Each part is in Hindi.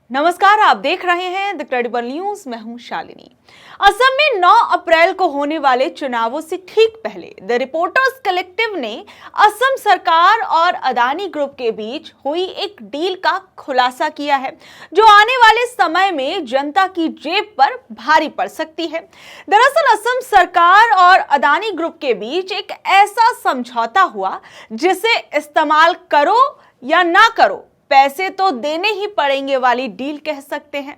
नमस्कार, आप देख रहे हैं द क्रेडिबल न्यूज। मैं हूं शालिनी। असम में 9 अप्रैल को होने वाले चुनावों से ठीक पहले द रिपोर्टर्स कलेक्टिव ने असम सरकार और अदानी ग्रुप के बीच हुई एक डील का खुलासा किया है, जो आने वाले समय में जनता की जेब पर भारी पड़ सकती है। दरअसल असम सरकार और अदानी ग्रुप के बीच एक ऐसा समझौता हुआ जिसे इस्तेमाल करो या ना करो, पैसे तो देने ही पड़ेंगे वाली डील कह सकते हैं।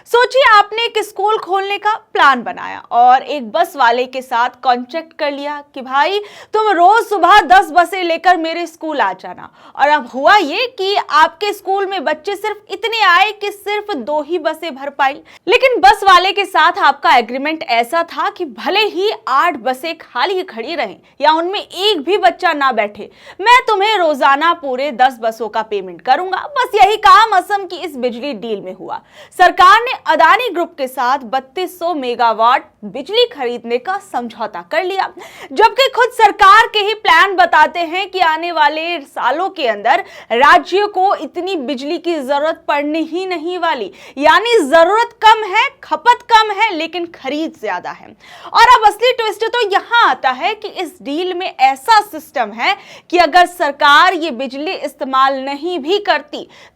सोचिए, आपने एक स्कूल खोलने का प्लान बनाया और एक बस वाले के साथ कॉन्ट्रैक्ट कर लिया कि भाई तुम रोज सुबह 10 बसें लेकर मेरे स्कूल आ जाना। और अब हुआ ये कि आपके स्कूल में बच्चे सिर्फ इतने आए कि सिर्फ 2 ही बसें भर पाई। लेकिन बस वाले के साथ आपका एग्रीमेंट ऐसा था कि भले ही 8 बसें खाली खड़ी रहें या उनमें एक भी बच्चा ना बैठे, मैं तुम्हें रोजाना पूरे 10 बसों का पेमेंट करूंगा। बस यही काम असम की इस बिजली डील में हुआ। सरकार ने अदानी ग्रुप के साथ 3200 मेगावाट बिजली खरीदने का समझौता कर लिया, जबकि खुद सरकार के ही प्लान बताते हैं कि आने वाले सालों के अंदर राज्य को इतनी बिजली की जरूरत पड़ने ही नहीं वाली। यानी जरूरत कम है, खपत कम है, लेकिन खरीद ज्यादा है। और अब असली ट्विस्ट तो यहां आता है कि इस डील में ऐसा सिस्टम है कि अगर सरकार ये बिजली इस्तेमाल नहीं भी करती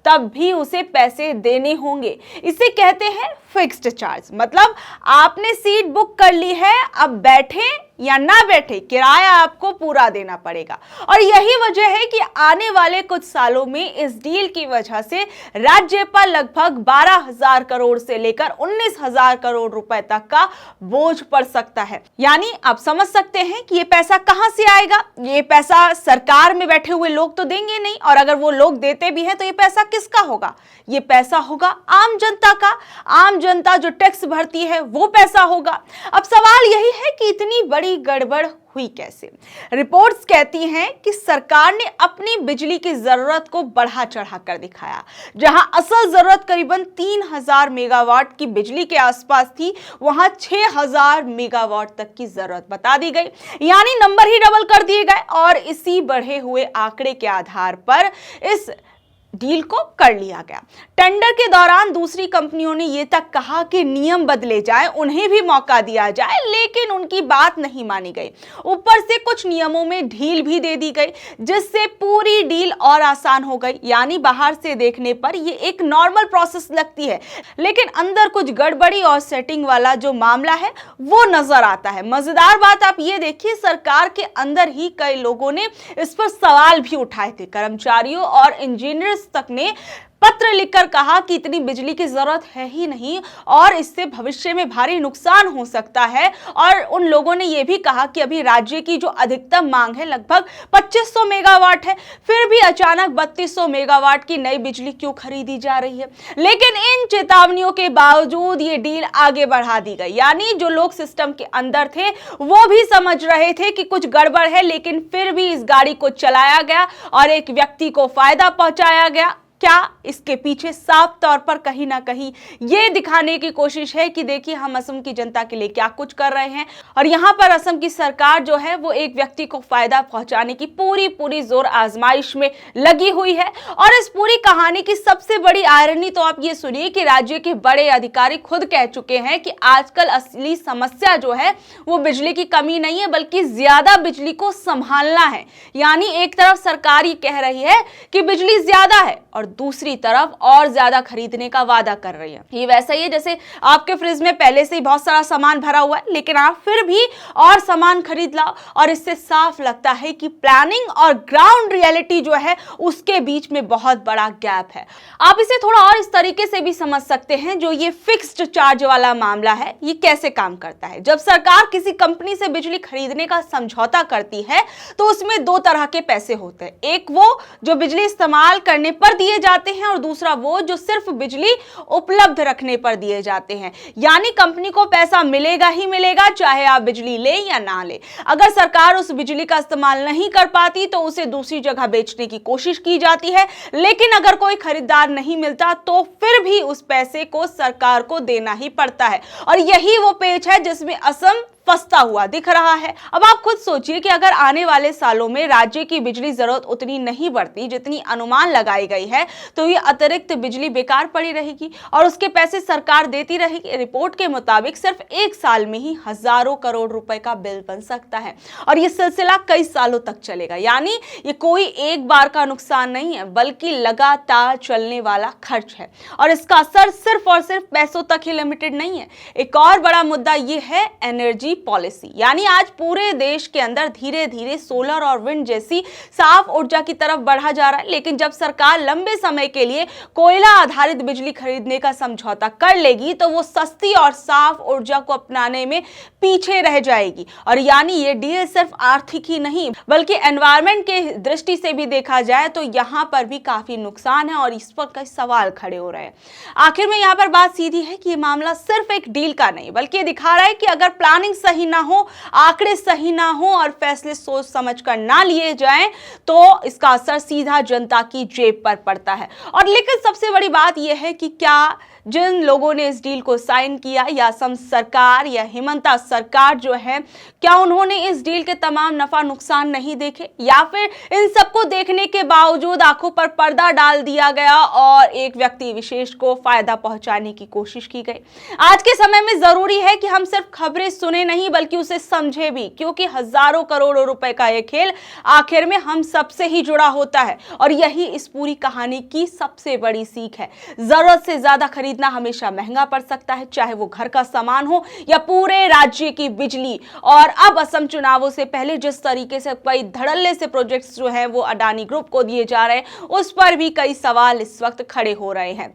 तब भी उसे पैसे देने होंगे। इसे कहते हैं फिक्स्ड चार्ज। मतलब आपने सीट बुक कर ली है, अब बैठे या ना बैठे किराया आपको पूरा देना पड़ेगा। और यही वजह है कि आने वाले कुछ सालों में इस डील की वजह से राज्य पर लगभग 12,000 करोड़ से लेकर 19,000 करोड़ रुपए तक का बोझ पड़ सकता है। यानी आप समझ सकते हैं कि ये पैसा कहां से आएगा। ये पैसा सरकार में बैठे हुए लोग तो देंगे नहीं, और अगर वो लोग देते भी हैं तो ये पैसा किसका होगा? ये पैसा होगा आम जनता का। आम जनता जो टैक्स भरती है वो पैसा होगा। अब सवाल यही है कि इतनी बड़ी गड़बड़ हुई कैसे? रिपोर्ट्स कहती हैं कि सरकार ने अपनी बिजली की जरूरत को बढ़ा चढ़ा कर दिखाया। जहां असल जरूरत करीबन 3000 मेगावाट की बिजली के आसपास थी, वहां 6000 मेगावाट तक की जरूरत बता दी गई। यानी नंबर ही डबल कर दिए गए और इसी बढ़े हुए आंकड़े के आधार पर इस डील को कर लिया गया। टेंडर के दौरान दूसरी कंपनियों ने यह तक कहा कि नियम बदले जाए, उन्हें भी मौका दिया जाए, लेकिन उनकी बात नहीं मानी गई। ऊपर से कुछ नियमों में ढील भी दे दी गई, जिससे पूरी डील और आसान हो गई। यानी बाहर से देखने पर यह एक नॉर्मल प्रोसेस लगती है, लेकिन अंदर कुछ गड़बड़ी और सेटिंग वाला जो मामला है वो नजर आता है। मजेदार बात आप ये देखिए, सरकार के अंदर ही कई लोगों ने इस पर सवाल भी उठाए थे। कर्मचारियों और इंजीनियर्स तक ने पत्र लिखकर कहा कि इतनी बिजली की जरूरत है ही नहीं और इससे भविष्य में भारी नुकसान हो सकता है। और उन लोगों ने यह भी कहा कि अभी राज्य की जो अधिकतम मांग है लगभग 2500 मेगावाट है, फिर भी अचानक 3200 मेगावाट की नई बिजली क्यों खरीदी जा रही है? लेकिन इन चेतावनियों के बावजूद ये डील आगे बढ़ा दी गई। यानी जो लोग सिस्टम के अंदर थे वो भी समझ रहे थे कि कुछ गड़बड़ है, लेकिन फिर भी इस गाड़ी को चलाया गया और एक व्यक्ति को फायदा पहुंचाया गया। क्या इसके पीछे साफ तौर पर कहीं ना कहीं ये दिखाने की कोशिश है कि देखिए हम असम की जनता के लिए क्या कुछ कर रहे हैं, और यहाँ पर असम की सरकार जो है वो एक व्यक्ति को फायदा पहुंचाने की पूरी जोर आजमाइश में लगी हुई है। और इस पूरी कहानी की सबसे बड़ी आयरनी तो आप ये सुनिए कि राज्य के बड़े अधिकारी खुद कह चुके हैं कि आजकल असली समस्या जो है वो बिजली की कमी नहीं है, बल्कि ज्यादा बिजली को संभालना है। यानी एक तरफ सरकार ये कह रही है कि बिजली ज्यादा है और दूसरी तरफ और ज्यादा खरीदने का वादा कर रही है। ये वैसा ही है जैसे आपके फ्रिज में पहले से ही बहुत सारा सामान भरा हुआ है, लेकिन आप फिर भी और सामान खरीद लाओ। और इससे साफ लगता है कि प्लानिंग और ग्राउंड रियलिटी जो है उसके बीच में बहुत बड़ा गैप है। आप इसे थोड़ा और इस तरीके से भी समझ सकते हैं, जो ये फिक्स्ड चार्ज वाला मामला है ये कैसे काम करता है। जब सरकार किसी कंपनी से बिजली खरीदने का समझौता करती है तो उसमें 2 तरह के पैसे होते हैं। एक वो जो बिजली इस्तेमाल करने पर दिए जाते हैं और दूसरा वो जो सिर्फ बिजली उपलब्ध रखने पर दिए जाते हैं। यानी कंपनी को पैसा मिलेगा ही मिलेगा, चाहे आप बिजली ले या ना ले। अगर सरकार उस बिजली का इस्तेमाल नहीं कर पाती तो उसे दूसरी जगह बेचने की कोशिश की जाती है, लेकिन अगर कोई खरीदार नहीं मिलता तो फिर भी उस पैसे को सरकार को देना ही पड़ता है। और यही वो पेच है जिसमें असम फंसता हुआ दिख रहा है। अब आप खुद सोचिए कि अगर आने वाले सालों में राज्य की बिजली जरूरत उतनी नहीं बढ़ती जितनी अनुमान लगाई गई है, तो ये अतिरिक्त बिजली बेकार पड़ी रहेगी और उसके पैसे सरकार देती रहेगी। रिपोर्ट के मुताबिक सिर्फ एक साल में ही हजारों करोड़ रुपए का बिल बन सकता है और ये सिलसिला कई सालों तक चलेगा। यानी ये कोई एक बार का नुकसान नहीं है, बल्कि लगातार चलने वाला खर्च है और इसका असर सिर्फ और सिर्फ पैसों तक ही लिमिटेड नहीं है। एक और बड़ा मुद्दा ये है एनर्जी पॉलिसी। यानी आज पूरे देश के अंदर धीरे धीरे सोलर और विंड जैसी साफ ऊर्जा की तरफ बढ़ा जा रहा है, लेकिन जब सरकार लंबे समय के लिए कोयला आधारित बिजली खरीदने का समझौता कर लेगी तो वो सस्ती और साफ ऊर्जा को अपनाने में पीछे रह जाएगी। और यानी ये डील सिर्फ आर्थिक ही नहीं बल्कि एनवायरनमेंट के दृष्टि से भी देखा जाए तो यहाँ पर भी काफी नुकसान है और इस पर कई सवाल खड़े हो रहे हैं। आखिर में यहाँ पर बात सीधी है कि ये मामला सिर्फ एक डील का नहीं बल्कि ये दिखा रहा है कि अगर प्लानिंग सही ना हो, आंकड़े सही ना हो और फैसले सोच समझ कर ना लिए जाएं तो इसका असर सीधा जनता की जेब पर पड़ता है। और लेकिन सबसे बड़ी बात यह है कि क्या जिन लोगों ने इस डील को साइन किया या असम सरकार या हिमंता सरकार जो है, क्या उन्होंने इस डील के तमाम नफा नुकसान नहीं देखे या फिर इन सबको देखने के बावजूद आंखों पर पर्दा डाल दिया गया और एक व्यक्ति विशेष को फायदा पहुंचाने की कोशिश की गई? आज के समय में जरूरी है कि हम सिर्फ खबरें सुने नहीं बल्कि उसे समझे भी, क्योंकि हजारों करोड़ों रुपए का यह खेल आखिर में हम सबसे ही जुड़ा होता है और यही इस पूरी कहानी की सबसे बड़ी सीख है। जरूरत से ज्यादा खरीदना हमेशा महंगा पड़ सकता है, चाहे वो घर का सामान हो या पूरे राज्य की बिजली। और अब असम चुनावों से पहले जिस तरीके से कई धड़ल्ले से प्रोजेक्ट्स जो हैं वो अडानी ग्रुप को दिए जा रहे हैं, उस पर भी कई सवाल इस वक्त खड़े हो रहे हैं।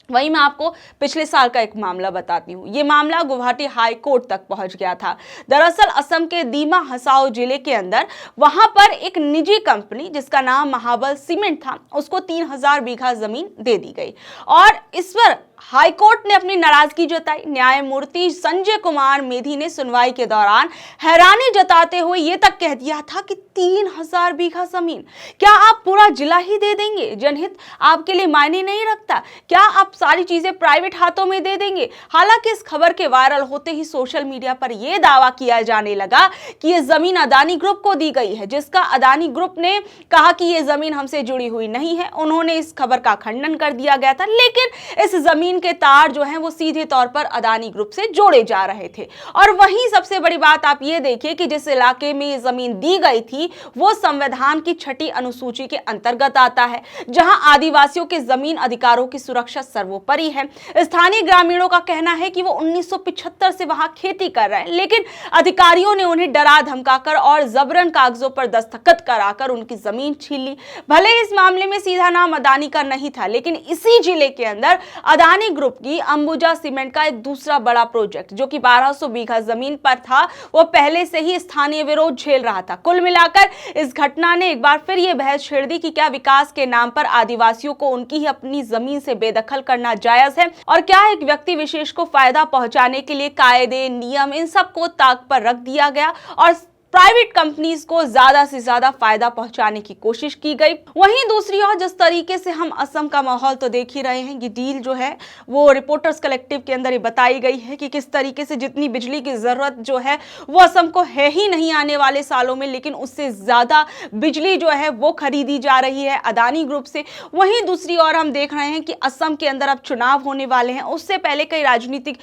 वहीं मैं आपको पिछले साल का एक मामला बताती हूँ। ये मामला गुवाहाटी हाई कोर्ट तक पहुंच गया था। दरअसल असम के दीमा हसाओ जिले के अंदर वहां पर एक निजी कंपनी जिसका नाम महाबल सीमेंट था, उसको 3000 बीघा जमीन दे दी गई और इस पर हाईकोर्ट ने अपनी नाराजगी जताई। न्यायमूर्ति संजय कुमार मेधी ने सुनवाई के दौरान हैरानी जताते हुए यह तक कह दिया था कि 3000 बीघा जमीन, क्या आप पूरा जिला ही दे देंगे? जनहित आपके लिए मायने नहीं रखता? क्या आप सारी चीजें प्राइवेट हाथों में दे देंगे? हालांकि इस खबर के वायरल होते ही सोशल मीडिया पर यह दावा किया जाने लगा कि यह जमीन अदानी ग्रुप को दी गई है, जिसका अदानी ग्रुप ने कहा कि यह जमीन हमसे जुड़ी हुई नहीं है। उन्होंने इस खबर का खंडन कर दिया गया था, लेकिन इस जमीन के तार जो हैं वो सीधे तौर पर अदानी ग्रुप से जोड़े जा रहे थे। और वहीं सबसे बड़ी बात आप ये देखिए कि जिस इलाके में ये जमीन दी गई थी वो संविधान की 6ठी अनुसूची के अंतर्गत आता है, जहां आदिवासियों के जमीन अधिकारों की सुरक्षा सर्वोपरि है। स्थानीय ग्रामीणों का कहना है कि वो 1975 से वहां खेती कर रहे हैं, लेकिन अधिकारियों ने उन्हें डरा धमकाकर और जबरन कागजों पर दस्तखत कराकर उनकी जमीन छीन ली। भले इस मामले में सीधा नाम अदानी का नहीं था, लेकिन इसी जिले के अंदर अदानी ग्रुप की अंबुजा सीमेंट का एक दूसरा बड़ा प्रोजेक्ट जो कि 1200 बीघा जमीन पर था, वो पहले से ही स्थानीय विरोध झेल रहा था। कुल मिलाकर इस घटना ने एक बार फिर यह बहस छेड़ दी कि क्या विकास के नाम पर आदिवासियों को उनकी ही अपनी जमीन से बेदखल करना जायज है और क्या एक व्यक्ति विशेष को फायदा पहुंचाने के लिए कायदे, नियम, इन सबको ताक पर रख दिया गया और प्राइवेट कंपनीज को ज्यादा से ज्यादा फायदा पहुंचाने की कोशिश की गई। वहीं दूसरी ओर जिस तरीके से हम असम का माहौल तो देख ही रहे हैं, ये डील जो है वो रिपोर्टर्स कलेक्टिव के अंदर ही बताई गई है कि किस तरीके से जितनी बिजली की जरूरत जो है वो असम को है ही नहीं आने वाले सालों में, लेकिन उससे ज्यादा बिजली जो है वो खरीदी जा रही है अदानी ग्रुप से। वहीं दूसरी ओर हम देख रहे हैं कि असम के अंदर अब चुनाव होने वाले हैं, उससे पहले कई राजनीतिक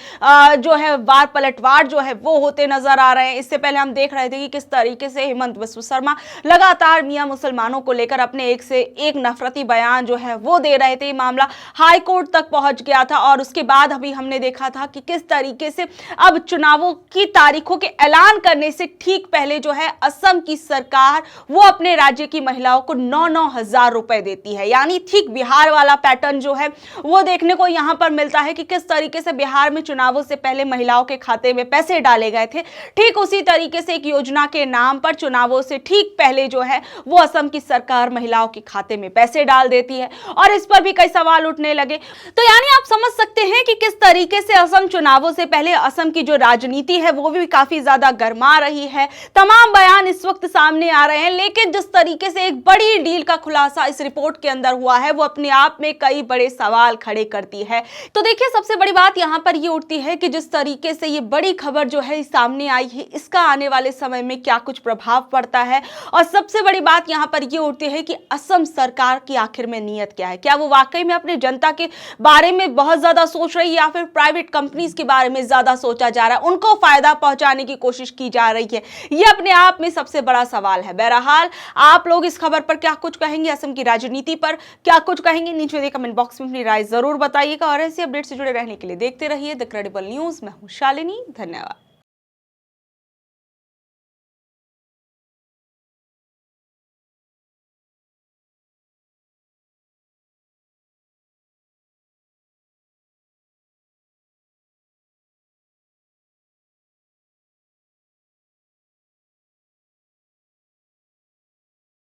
जो है वार पलटवार जो है वो होते नजर आ रहे हैं। इससे पहले हम देख रहे थे कि किस तरीके से हेमंत बिस्व शर्मा लगातार मियां मुसलमानों को लेकर अपने एक से एक नफरती बयान जो है वो दे रहे थे। मामला हाई कोर्ट तक पहुंच गया था और उसके बाद अभी हमने देखा था कि किस तरीके से अब चुनावों की तारीखों के ऐलान करने से ठीक पहले जो है असम की सरकार वो अपने राज्य की महिलाओं को 9-9 हजार रुपए देती है। यानी ठीक बिहार वाला पैटर्न जो है वो देखने को यहां पर मिलता है कि किस तरीके से बिहार में चुनावों से पहले महिलाओं के खाते में पैसे डाले गए थे, ठीक उसी तरीके से एक योजना के नाम पर चुनावों से ठीक पहले जो है वो असम की सरकार महिलाओं के खाते में पैसे डाल देती है और इस पर भी कई सवाल उठने लगे। तो यानी आप समझ सकते हैं कि किस तरीके से असम चुनावों से पहले असम की जो राजनीति है वो भी काफी ज्यादा गर्मा रही है। तमाम बयान इस वक्त सामने आ रहे हैं, लेकिन जिस तरीके से एक बड़ी डील का खुलासा इस रिपोर्ट के अंदर हुआ है वो अपने आप में कई बड़े सवाल खड़े करती है। तो देखिए, सबसे बड़ी बात यहां पर ये उठती है कि जिस तरीके से ये बड़ी खबर जो है सामने आई है, इसका आने वाले समय में क्या कुछ प्रभाव पड़ता है। और सबसे बड़ी बात यहां पर ये उठती है कि असम सरकार की आखिर में नीयत क्या है। क्या वो वाकई में अपनी जनता के बारे में बहुत ज्यादा सोच रही है या फिर प्राइवेट कंपनीज के बारे में ज्यादा सोचा जा रहा है, उनको फायदा पहुंचाने की कोशिश की जा रही है। यह अपने आप में सबसे बड़ा सवाल है। बहरहाल आप लोग इस खबर पर क्या कुछ कहेंगे, असम की राजनीति पर क्या कुछ कहेंगे, नीचे दिए कमेंट बॉक्स में अपनी राय जरूर बताइएगा। और ऐसी अपडेट से जुड़े रहने के लिए देखते रहिए द क्रेडिबल न्यूज। मैं हूं शालिनी, धन्यवाद।